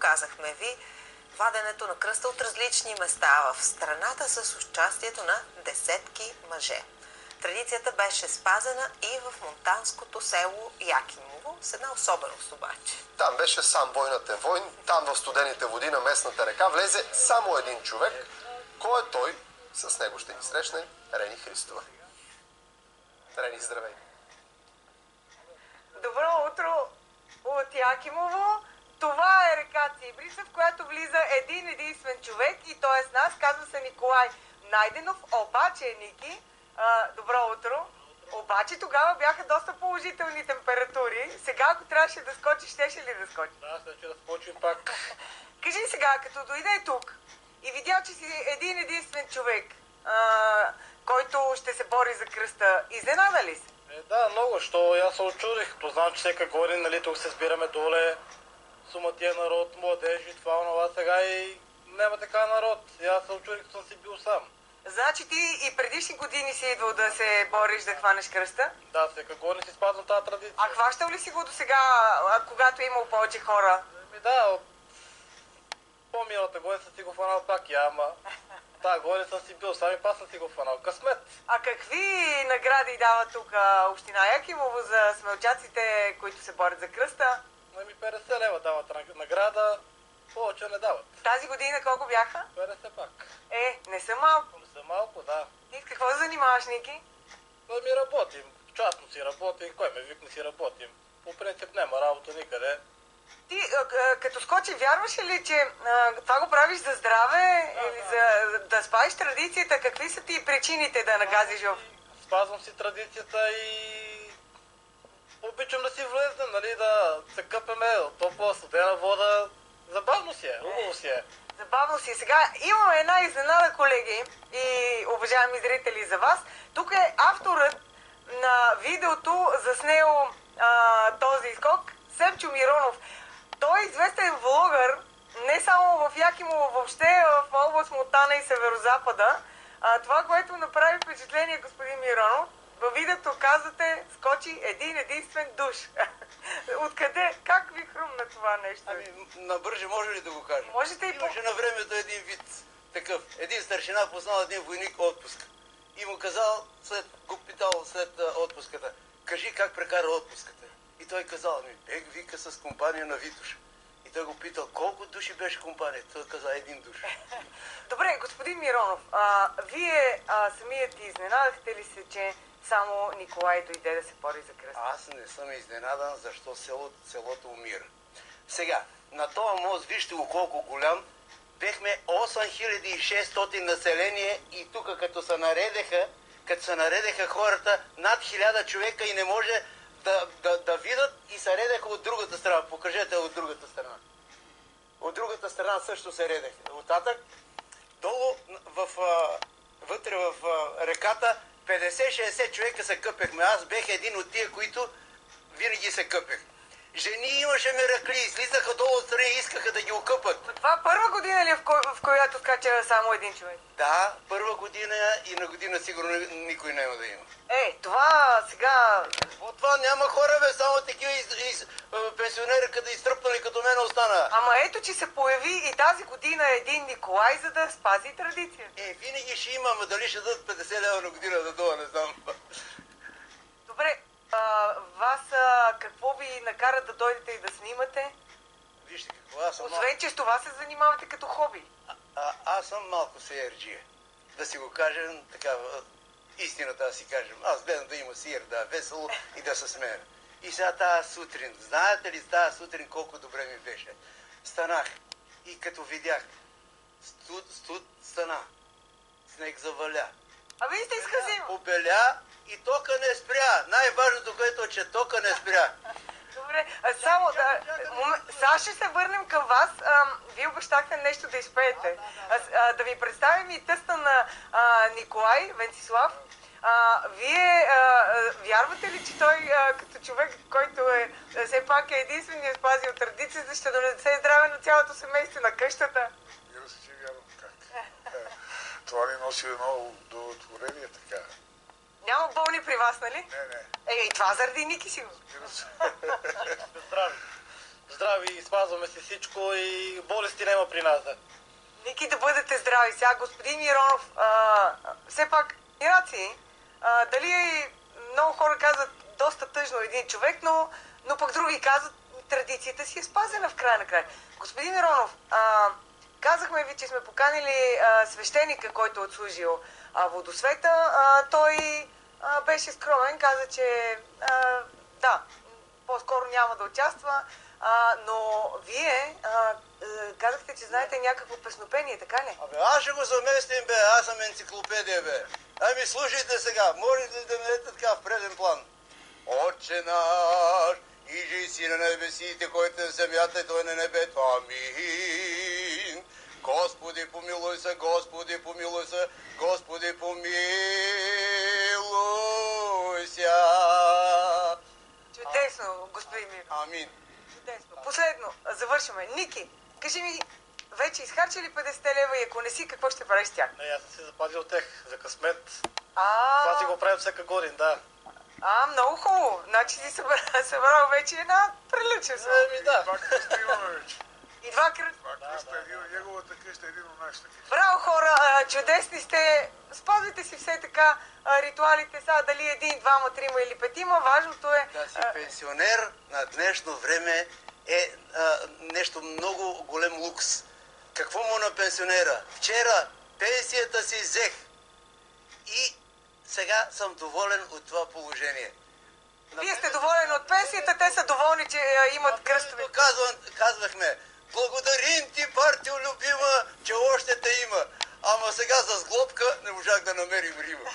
показахме ви ваденето на кръста от различни места в страната с участието на десетки мъже. Традицията беше спазена и в монтанското село Якимово с една особеност обаче. Там беше сам войната войн, там в студените води на местната река влезе само един човек. Кой е той? С него ще ни срещне Рени Христова. Рени, здравей! Добро утро от Якимово. Това е река Цибрица, в която влиза един единствен човек и той е с нас. Казва се Николай Найденов, обаче Ники. Добро утро. Обаче тогава бяха доста положителни температури. Сега, ако трябваше да скочиш, щеше ли да скочиш? Да, след че да скочим пак. Кажи сега, като дойде тук и видя, че си един единствен човек, който ще се бори за кръста, изненада ли се? Да, много, що аз се очудих. Познавам, че всека горе, нали, тук се спираме доле, суматия народ, младежи, това, онова, сега и няма така народ. И аз се очудих, съм си бил сам. Значи ти и предишни години си идвал да се бориш да хванеш кръста? Да, всека горе си спазвам тази традиция. А хващал ли си го до сега, когато е имал повече хора? Да, по-миналата година съм си го фанал пак, ама тази година съм си бил сам и пак съм си го фанал. Късмет! А какви награди дава тук община Якимово за смелчаците, които се борят за кръста? Ми 50 лева дават награда, повече не дават. Тази година колко бяха? 50 пак. Не са малко. Не са малко, да. Ти с какво занимаваш, Ники? Да ми работим. Частно си работим. Кой ме викне си работим? По принцип няма работа никъде. Ти като скочи, вярваш ли, че това го правиш за здраве или за да спазиш традицията? Какви са ти причините да нагазиш в... Спазвам си традицията и обичам да си влезнем, нали, да се къпеме от топла студена вода. Забавно си е, хубаво си е. Забавно си. Сега имаме една изненада, колеги и уважаеми зрители, за вас. Тук е авторът на видеото, заснел този изскок, Семчо Миронов. Той е известен влогър, не само в Якимово, въобще в област Монтана и Северозапада. Това, което направи впечатление, господин Миронов, във видеото казвате, скочи един единствен душ. Откъде? Как ви хрумна това нещо? Набърже може ли да го кажа? Можете и Имаше на времето един вид такъв. Един старшина познал един войник отпуск. И му казал, го питал след отпуската, кажи как прекара отпуската. И той казал, вика с компания на Витош. И той го питал, колко души беше компания? Той казал, един душ. Добре, господин Миронов, вие самият изненадахте ли се, че само Николай дойде да се бори за кръста? Аз не съм изненадан, защо селото умира. Сега, на този мост, вижте го колко голям, бехме 8600 население и тук като се наредеха хората, над 1000 човека и не може да видят и се редеха от другата страна. Покажете от другата страна. От другата страна също се редеха. Оттатък, долу вътре в реката, 50-60 човека се къпехме. Аз бех един от тия, които винаги се къпех. Жени имаше меракли, слизаха долу отстрани и искаха да ги окъпат. Това първа година ли е, в която скача само един човек? Да, първа година и на година сигурно никой няма да има. Това сега... От това няма хора, бе, само такива пенсионери, като изтръпнали като мен остана. Ама ето, че се появи и тази година един Николай, за да спази традиция. Винаги ще има, ама дали ще дадат 50 лева на година да това, не знам. Добре, вас какво ви накара да дойдете и да снимате? Вижте какво, аз съм... Освен, че с това се занимавате като хоби. Аз съм малко сеерджия. Да си го кажем така, истината да си кажем. Аз гледам да има сиер, да е весело и да се смеем. И сега тази сутрин, знаете ли тази сутрин колко добре ми беше? Станах и като видях, студ стана, снег заваля. А вие сте изхазим. Побеля и тока не спря. Най-важното, което е, че тока не спря. Добре, само сега ще се върнем към вас. Вие обещахте нещо да изпеете. Да ви представим и тъста на Николай Венцислав. Вие вярвате ли, че той като човек, който все пак е единственият спазил традицията, ще донесе здраве на цялото семейство, на къщата? Разбира се, че вярвам как. Това ни носи едно удовлетворение така. Няма болни при вас, нали? Не. И това заради Ники си го. Разбира се. Здрави. здрави, спазваме си всичко и болести няма при нас. Да. Ники, да бъдете здрави. Сега, господин Миронов, все пак, вакцинации, дали много хора казват доста тъжно един човек, но пък други казват, традицията си е спазена в края на края. Господин Миронов, казахме ви, че сме поканили свещеника, който е отслужил водосвета. Той беше скромен, каза, че да, по-скоро няма да участва, но вие казахте, че знаете някакво песнопение, така ли? Абе, аз ще го заместим, бе, аз съм енциклопедия, бе. Ами слушайте сега, може ли да ме дадете така в преден план? Отче наш, иже си на небесите, който е в земята и той на небето. Амин. Господи, помилуй се, Господи, помилуй се, Господи, помилуй се. Чудесно, господин Миронов. Амин. Чудесно. Последно, завършваме. Ники, кажи ми, вече изхарчи ли 50 лева и ако не си, какво ще правиш с тях? Не, аз съм си запазил тех за късмет. Това си го правим всяка година, да. Много хубаво. Значи си събрал вече една прилича сума. Еми да. Два кръста имаме вече. И два кръста. Два кръста, един от неговата къща, един от нашата къща. Браво, хора, чудесни сте. Спазвайте си все така ритуалите. Сега дали един, двама, трима или петима, важното е... Да си пенсионер на днешно време е нещо много голем лукс. Какво му на пенсионера? Вчера пенсията си взех и сега съм доволен от това положение. Вие сте доволен от пенсията, те са доволни, че имат кръстове. Казвахме, благодарим ти, партио любима, че още те има. Ама сега за сглобка не можах да намерим риба.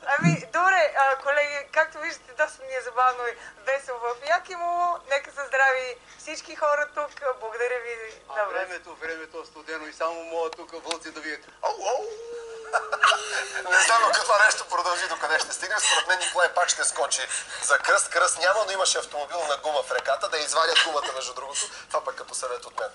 Ами, добре, колеги, както виждате, доста ни е забавно и весело в Якимово. Нека са здрави всички хора тук. Благодаря ви. А времето е студено и само мога тук вълци да видят. Ау, ау! Не знам, ако това нещо продължи докъде ще стигне. Според мен Николай пак ще скочи за кръст. Кръст няма, но имаше автомобил на гума в реката. Да извадят гумата, между другото. Това пък като съвет от мен.